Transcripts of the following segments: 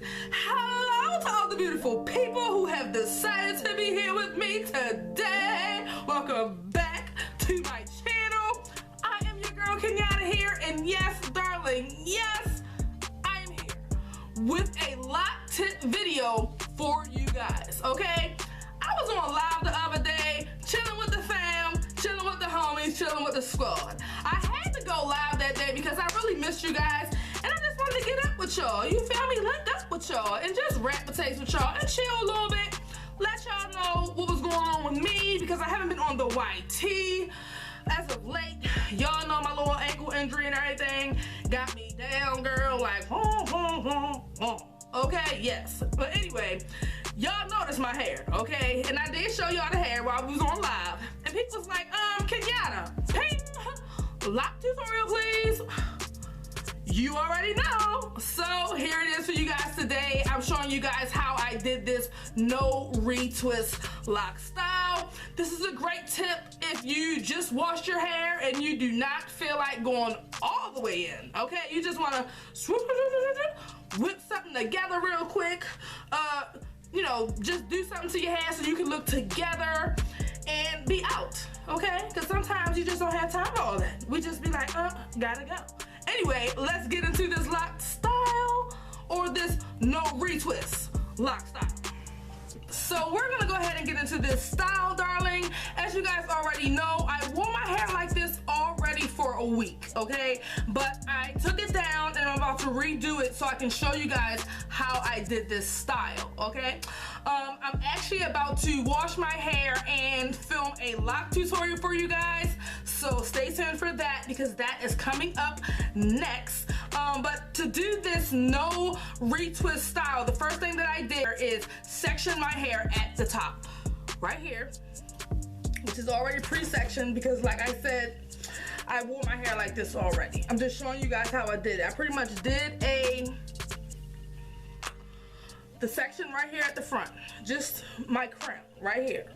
Hello to all the beautiful people who have decided to be here with me today. Welcome back to my channel. I am your girl Kenyatta here, and yes, darling, yes, I am here with a lock tip video for you guys, okay? I was on live the other day, chilling with the fam, chilling with the homies, chilling with the squad. I had to go live that day because I really missed you guys, and I just wanted to get up with y'all. You feel me? Link up with y'all and just rap potato with y'all and chill a little bit. Let y'all know what was going on with me because I haven't been on the YT as of late. Y'all know my little ankle injury and everything got me down, girl. Like, okay, yes. But anyway, y'all noticed my hair, okay? And I did show y'all the hair while we was on live. And people was like, Kenyatta, ping, lock tutorial, please. You already know. So here it is for you guys today. I'm showing you guys how I did this no retwist lock style. This is a great tip if you just washed your hair and you do not feel like going all the way in, okay? You just want to whip something together real quick. You know, just do something to your hair so you can look together and be out, okay? Because sometimes you just don't have time for all that. We just be like, gotta go. Anyway, let's get into this lock style or this no retwist lock style. So we're gonna go ahead and get into this style, darling. As you guys already know, I wore my hair like this already for a week, okay? But I took it down and I'm about to redo it so I can show you guys how I did this style, okay? I'm actually about to wash my hair and film a lock tutorial for you guys. So stay tuned for that because that is coming up next. But to do this no retwist style, the first thing that I did is section my hair at the top, right here, which is already pre-sectioned because like I said, I wore my hair like this already. I'm just showing you guys how I did it. I pretty much did the section right here at the front, just my crown right here.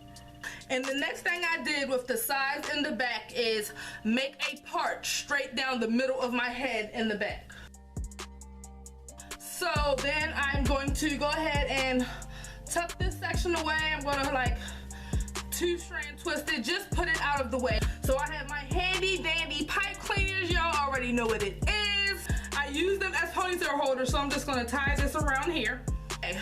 And the next thing I did with the sides in the back is make a part straight down the middle of my head in the back. So then I'm going to go ahead and tuck this section away. I'm gonna like 2-strand twist it, just put it out of the way. So I have my handy dandy pipe cleaners. Y'all already know what it is. I use them as ponytail holders, so I'm just gonna tie this around here. Okay.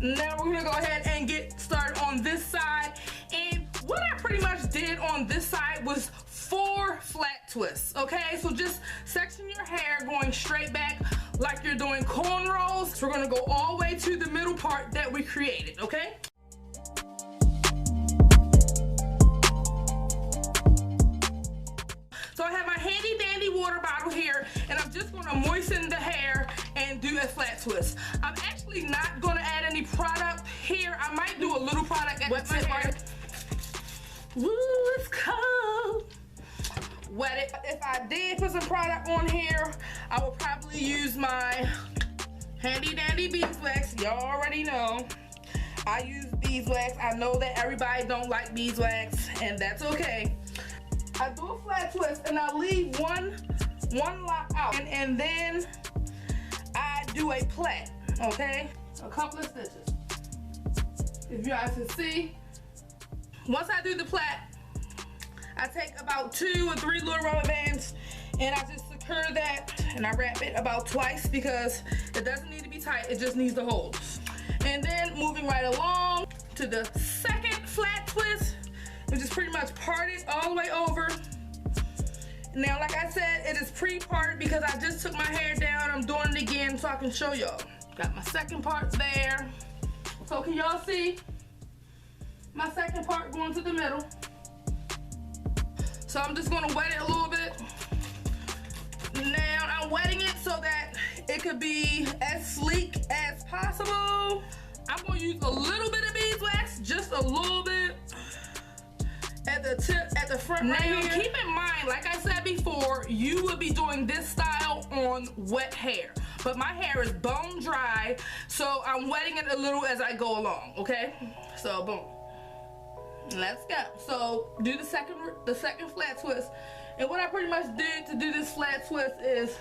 Now we're gonna go ahead and get started on this side. And what I pretty much did on this side was 4 flat twists, okay? So just section your hair going straight back like you're doing cornrows. So we're gonna go all the way to the middle part that we created, okay? So I have my handy dandy water bottle here and I'm just gonna moisten the hair and do a flat twist. I'm actually not gonna add any product here. I might do a little product at the hair. Woo, it's cold. Wet it. If I did put some product on here, I will probably use my handy dandy beeswax. Y'all already know. I use beeswax. I know that everybody don't like beeswax and that's okay. I do a flat twist and I leave one lock out and then I do a plait, okay? A couple of stitches. If you guys can see, once I do the plait, I take about 2 or 3 little rubber bands and I just secure that and I wrap it about twice because it doesn't need to be tight, it just needs to hold. And then moving right along to the second flat twist, which is pretty much parted all the way over. Now, like I said, it is pre-parted because I just took my hair down. I'm doing it again so I can show y'all. Got my second part there. So can y'all see my second part going to the middle? So I'm just gonna wet it a little bit. Now I'm wetting it so that it could be as sleek as possible. I'm gonna use a little bit of beeswax, just a little bit. At the tip, at the front right here. Keep in mind, like I said before, you will be doing this style on wet hair. But my hair is bone dry, so I'm wetting it a little as I go along, okay? So boom. Let's go. So do the second flat twist. And what I pretty much did to do this flat twist is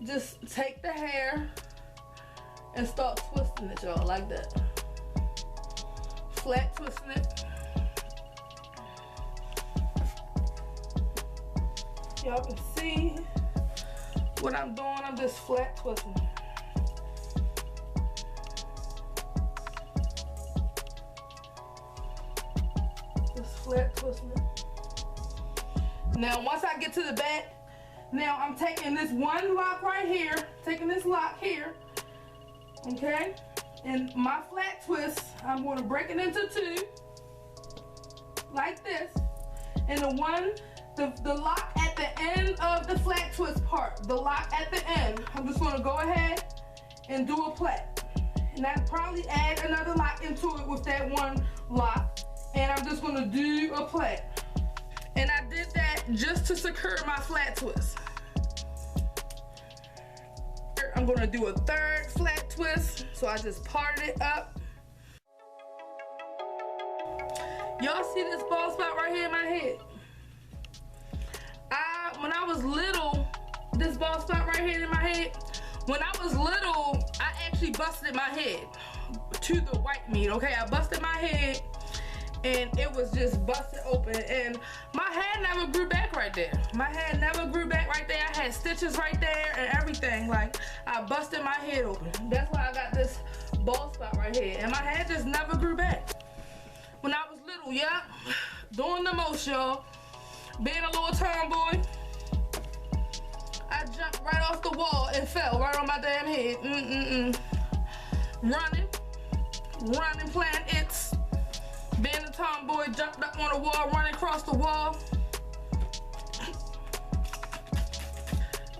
just take the hair and start twisting it, y'all, like that. Flat twisting it. Y'all can see what I'm doing. I'm just flat twisting. Just flat twisting. Now, once I get to the back, now I'm taking this one lock right here, taking this lock here, okay? And my flat twist, I'm going to break it into two, like this. And the lock at the end of the flat twist part, the lock at the end, I'm just going to go ahead and do a plait. And I'd probably add another lock into it with that one lock. And I'm just going to do a plait. And I did that just to secure my flat twist. I'm going to do a third flat twist. So I just parted it up. Y'all see this bald spot right here in my head? When I was little, this bald spot right here in my head, when I was little, I actually busted my head to the white meat, okay? I busted my head and it was just busted open, and my head never grew back right there. My head never grew back right there. I had stitches right there and everything. Like, I busted my head open. That's why I got this bald spot right here, and my head just never grew back. When I was little, yeah, doing the most, y'all. Being a little tomboy, I jumped right off the wall and fell right on my damn head. Running, playing it's. Being a tomboy, jumped up on the wall, running across the wall.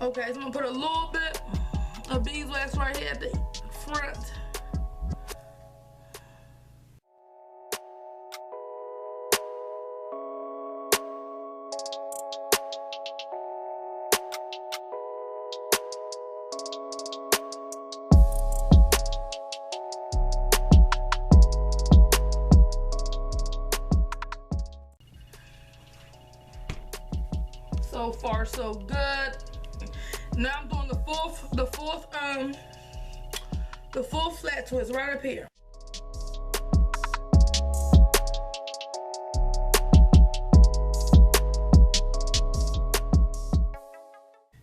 Okay, so I'm gonna put a little bit of beeswax right here at the front. So far, so good. Now I'm doing the full flat twist right up here.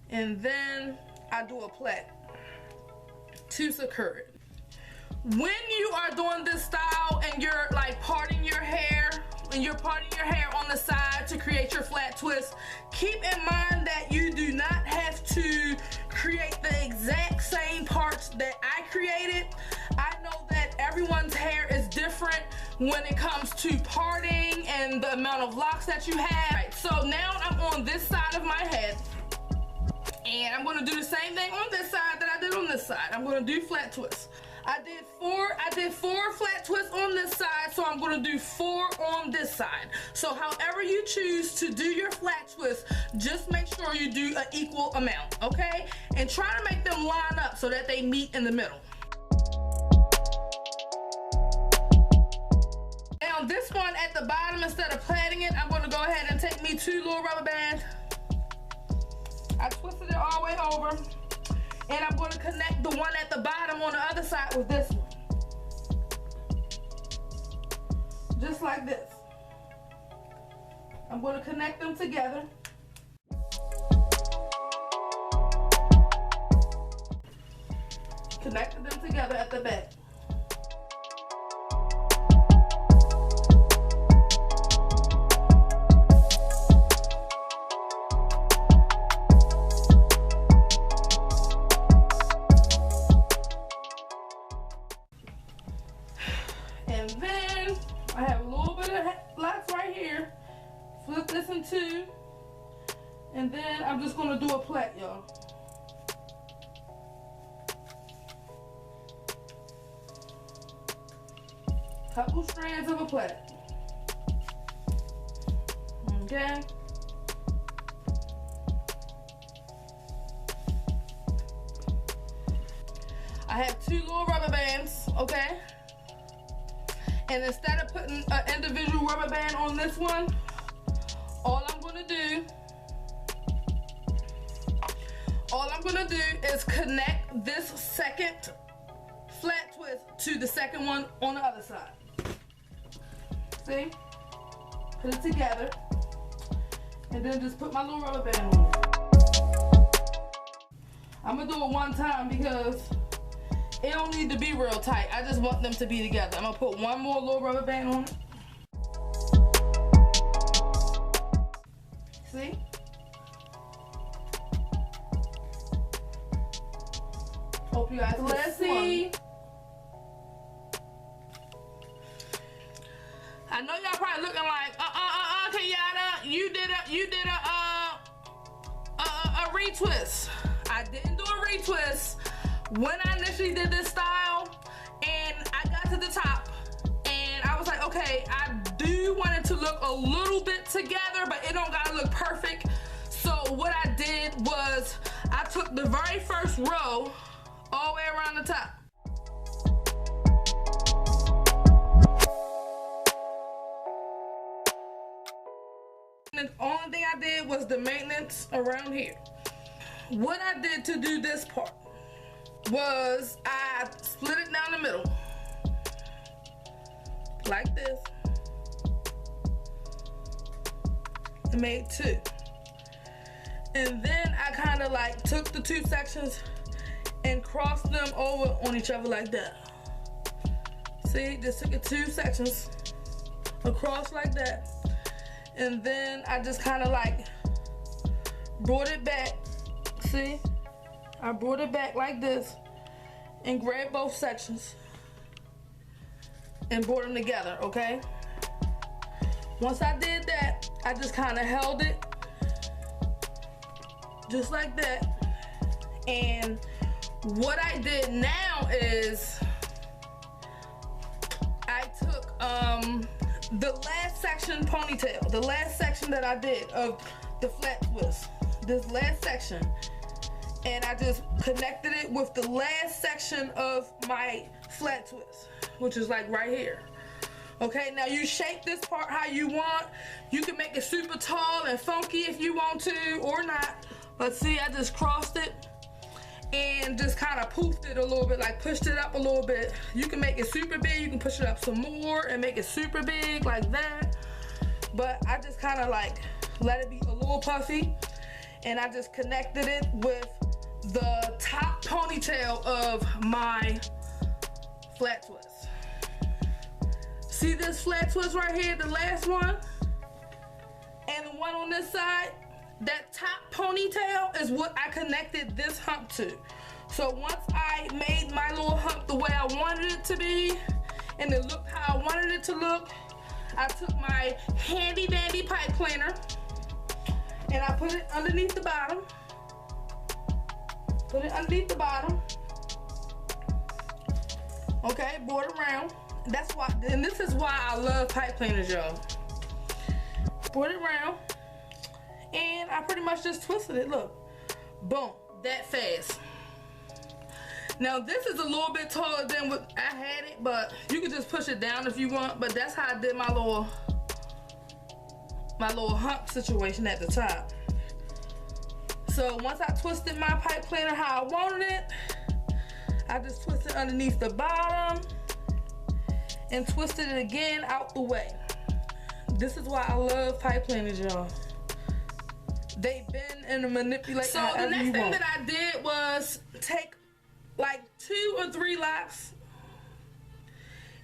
And then I do a plait to secure it. When you are doing this style and you're like parting your hair, and you're parting your hair on the side to create your flat twist, keep in mind that you do not have to create the exact same parts that I created. I know that everyone's hair is different when it comes to parting and the amount of locks that you have. Right, so now I'm on this side of my head, and I'm gonna do the same thing on this side that I did on this side. I'm gonna do flat twists. I did four flat twists on this side, so I'm going to do 4 on this side. So however you choose to do your flat twist, just make sure you do an equal amount, okay? And try to make them line up so that they meet in the middle. Now this one at the bottom, instead of plaiting it, I'm going to go ahead and take me 2 little rubber bands. I twisted it all the way over. And I'm going to connect the one at the bottom on the other side with this one. Just like this. I'm going to connect them together. Connected them together at the back. And then I have a little bit of locks right here. Flip this in 2. And then I'm just going to do a plait, y'all. Couple strands of a plait. Okay. I have 2 little rubber bands, okay? And instead of putting an individual rubber band on this one, all I'm gonna do is connect this second to the second one on the other side. See? Put it together. And then just put my little rubber band on it. I'm gonna do it one time because it don't need to be real tight. I just want them to be together. I'm gonna put one more little rubber band on it. See? Hope you guys can see. Let's see. I know y'all probably looking like, Kenyatta, you did a retwist. I didn't do a retwist when I initially did this style, and I got to the top, and I was like, okay, I do want it to look a little bit together, but it don't gotta look perfect. So what I did was I took the very first row all the way around the top. The only thing I did was the maintenance around here. What I did to do this part was I split it down the middle like this and made two. And then I kind of like took the two sections and crossed them over on each other like that. See, just took the two sections across like that. And then I just kind of like brought it back. See, I brought it back like this and grabbed both sections and brought them together, okay? Once I did that, I just kind of held it just like that. And what I did now is I took the last section ponytail, the last section that I did of the flat twist, this last section, and I just connected it with the last section of my flat twist, which is like right here. Okay, now you shape this part how you want. You can make it super tall and funky if you want to or not. But see, I just crossed it and just kind of poofed it a little bit, like pushed it up a little bit. You can make it super big, you can push it up some more and make it super big like that. But I just kind of like let it be a little puffy, and I just connected it with the top ponytail of my flat twist. See this flat twist right here, the last one, and the one on this side? That top ponytail is what I connected this hump to. So once I made my little hump the way I wanted it to be, and it looked how I wanted it to look, I took my handy dandy pipe cleaner and I put it underneath the bottom. Put it underneath the bottom. Okay, brought it around. That's why, and this is why I love pipe cleaners, y'all. Brought it around. And I pretty much just twisted it, look. Boom, that fast. Now this is a little bit taller than what I had it, but you can just push it down if you want, but that's how I did my little hump situation at the top. So once I twisted my pipe cleaner how I wanted it, I just twisted underneath the bottom and twisted it again out the way. This is why I love pipe cleaners, y'all. They bend and manipulate. So the next thing that I did was take like 2 or 3 laps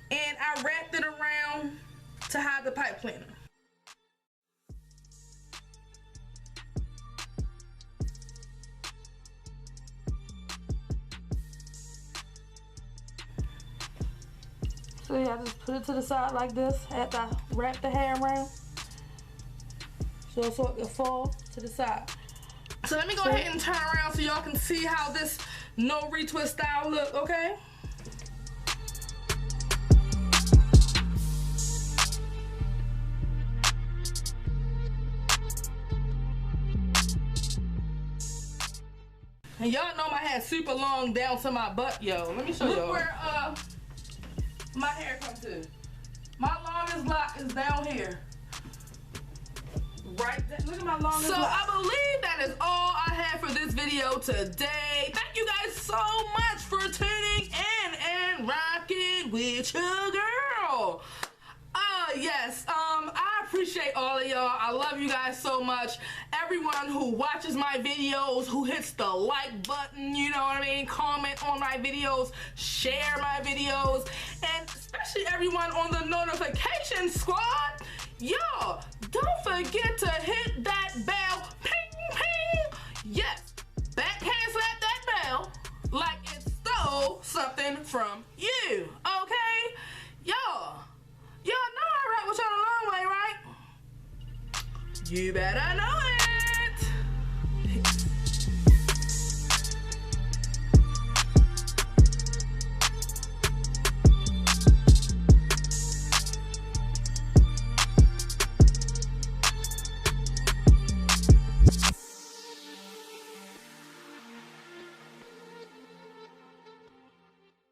and I wrapped it around to hide the pipe cleaner. So yeah, I just put it to the side like this after I wrap the hair around. So it can fall to the side. So let me go ahead and turn around so y'all can see how this no retwist style look, okay? And y'all know my hair super long down to my butt, yo. Let me show y'all. Look where my hair comes to. My longest lock is down here. Right there. Look at my longest lock. So I believe that is all I have for this video today. Thank you guys so much for tuning in and rocking with your girl. Yes, I appreciate all of y'all. I love you guys so much. Everyone who watches my videos, who hits the like button, you know what I mean, comment on my videos, share my videos, and especially everyone on the notification squad. Y'all, don't forget to hit that bell. Ping, ping. Yes, backhand slap that bell like it stole something from you, okay? Y'all know I rap with y'all a long way, right? You better know it.